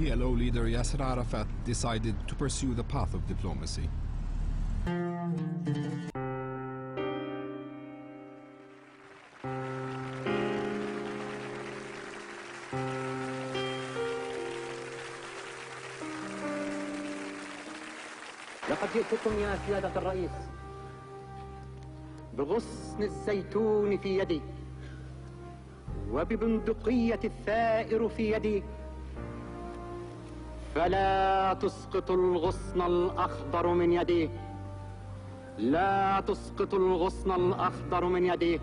PLO leader Yasser Arafat decided to pursue the path of diplomacy. لقد جئتكم يا سيادة الرئيس بغصن الزيتون في يدي وببندقية الثائر في يدي، فلا تسقط الغصن الأخضر من يدي، لا تسقط الغصن الأخضر من يدي،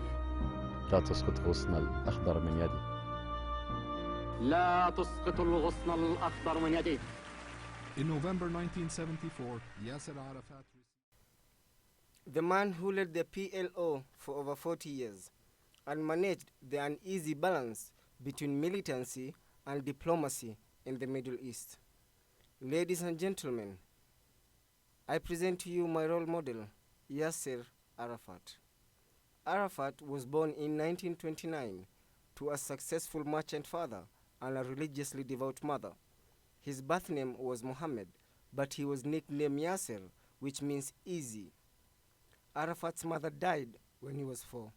لا تسقط الغصن الأخضر من يدي، لا تسقط الغصن الأخضر من يدي. In November 1974, Yasser Arafat... The man who led the PLO for over 40 years and managed the uneasy balance between militancy and diplomacy in the Middle East. Ladies and gentlemen, I present to you my role model, Yasser Arafat. Arafat was born in 1929 to a successful merchant father and a religiously devout mother. His birth name was Muhammad, but he was nicknamed Yasser, which means easy. Arafat's mother died when he was 4,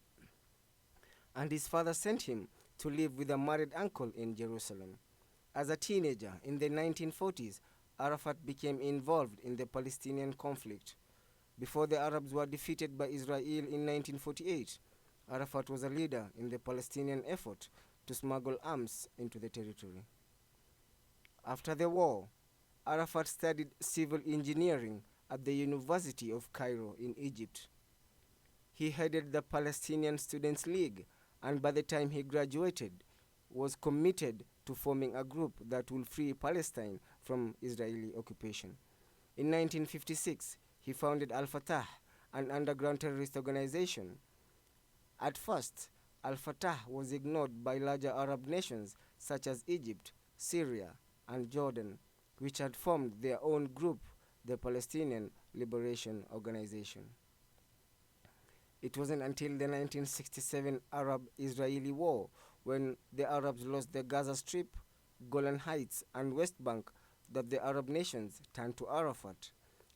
and his father sent him to live with a married uncle in Jerusalem. As a teenager in the 1940s, Arafat became involved in the Palestinian conflict. Before the Arabs were defeated by Israel in 1948, Arafat was a leader in the Palestinian effort to smuggle arms into the territory. After the war, Arafat studied civil engineering at the University of Cairo in Egypt. He headed the Palestinian Students' League, and by the time he graduated, was committed to forming a group that will free Palestine from Israeli occupation. In 1956, he founded Al-Fatah, an underground terrorist organization. At first, Al-Fatah was ignored by larger Arab nations such as Egypt, Syria, and Jordan, which had formed their own group, the Palestinian Liberation Organization. It wasn't until the 1967 Arab-Israeli War, when the Arabs lost the Gaza Strip, Golan Heights, and West Bank, that the Arab nations turned to Arafat.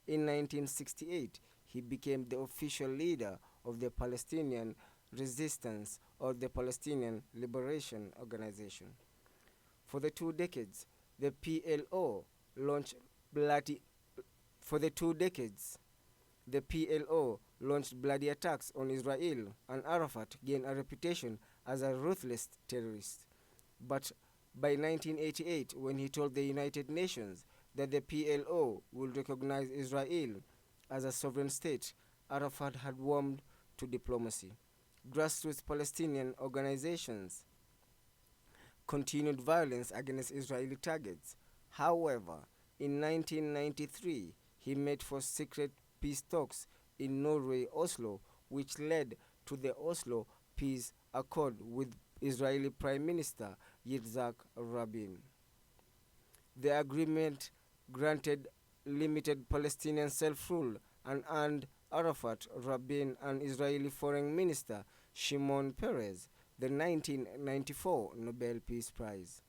In 1968, he became the official leader of the Palestinian Resistance, or the Palestinian Liberation Organization. For the 2 decades, the PLO launched bloody attacks on Israel, and Arafat gained a reputation as a ruthless terrorist. But by 1988, when he told the United Nations that the PLO would recognize Israel as a sovereign state, Arafat had warmed to diplomacy. Grassroots Palestinian organizations continued violence against Israeli targets. However, in 1993, he made for secret peace talks in Norway, Oslo, which led to the Oslo Peace Accord with Israeli Prime Minister Yitzhak Rabin. The agreement granted limited Palestinian self-rule and earned Arafat, Rabin, and Israeli Foreign Minister Shimon Peres the 1994 Nobel Peace Prize.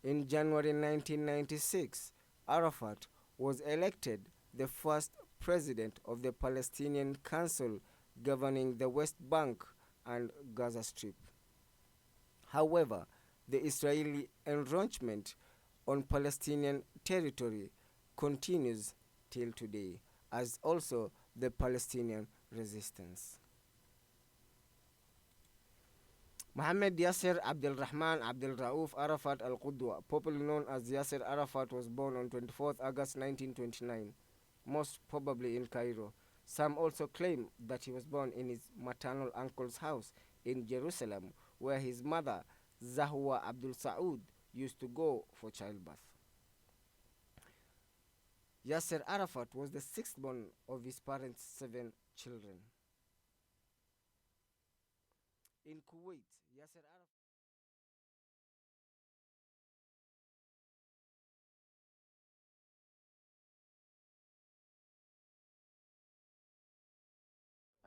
In January 1996, Arafat was elected the first president of the Palestinian Council governing the West Bank and Gaza Strip. However, the Israeli encroachment on Palestinian territory continues till today, as also the Palestinian resistance. Mohammed Yasser Abdel Rahman Abdel Rauf Arafat al-Qudwa, popularly known as Yasser Arafat, was born on 24th August 1929, most probably in Cairo. Some also claim that he was born in his maternal uncle's house in Jerusalem, where his mother, Zahwa Abdul Saud, used to go for childbirth. Yasser Arafat was the 6th born of his parents' 7 children. In Kuwait, Yasser Arafat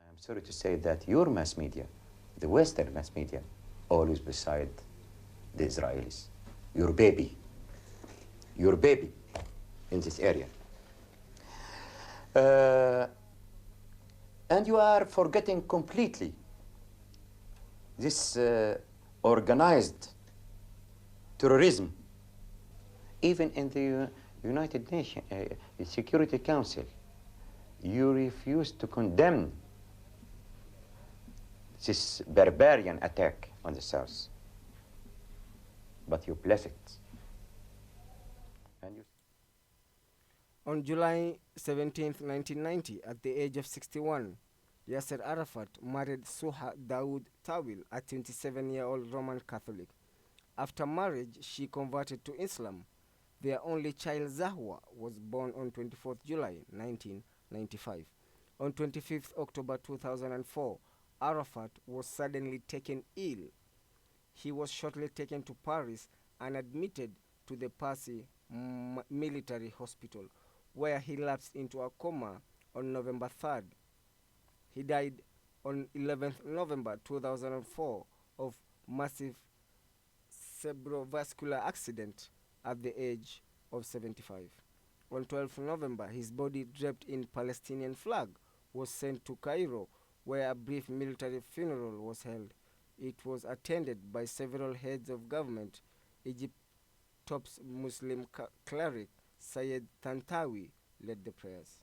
I'm sorry to say that your mass media, the Western mass media, always beside the Israelis. Your baby. your baby in this area. And you are forgetting completely this organized terrorism, even in the United Nations Security Council. You refuse to condemn this barbarian attack on the South, but you bless it. And you On July 17, 1990, at the age of 61, Yasser Arafat married Suha Daoud Tawil, a 27-year-old Roman Catholic. After marriage, she converted to Islam. Their only child, Zahwa, was born on 24th July 1995. On 25th October 2004, Arafat was suddenly taken ill. He was shortly taken to Paris and admitted to the Passy military hospital, where he lapsed into a coma on November 3rd. He died on 11th November 2004 of massive cerebrovascular accident at the age of 75. On 12th November, his body, draped in Palestinian flag, was sent to Cairo, where a brief military funeral was held. It was attended by several heads of government. Egypt's top Muslim cleric Sayed Tantawi led the prayers.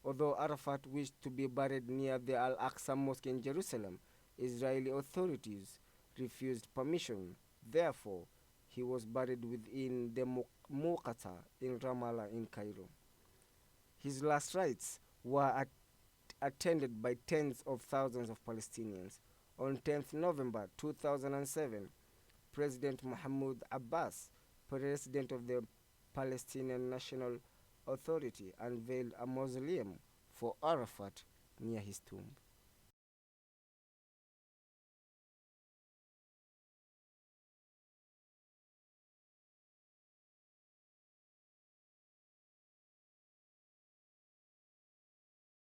Although Arafat wished to be buried near the Al-Aqsa Mosque in Jerusalem, Israeli authorities refused permission. Therefore, he was buried within the Muqata in Ramallah in Cairo. His last rites were attended by tens of thousands of Palestinians. On 10th November 2007, President Mahmoud Abbas, president of the Palestinian National Authority, unveiled a mausoleum for Arafat near his tomb.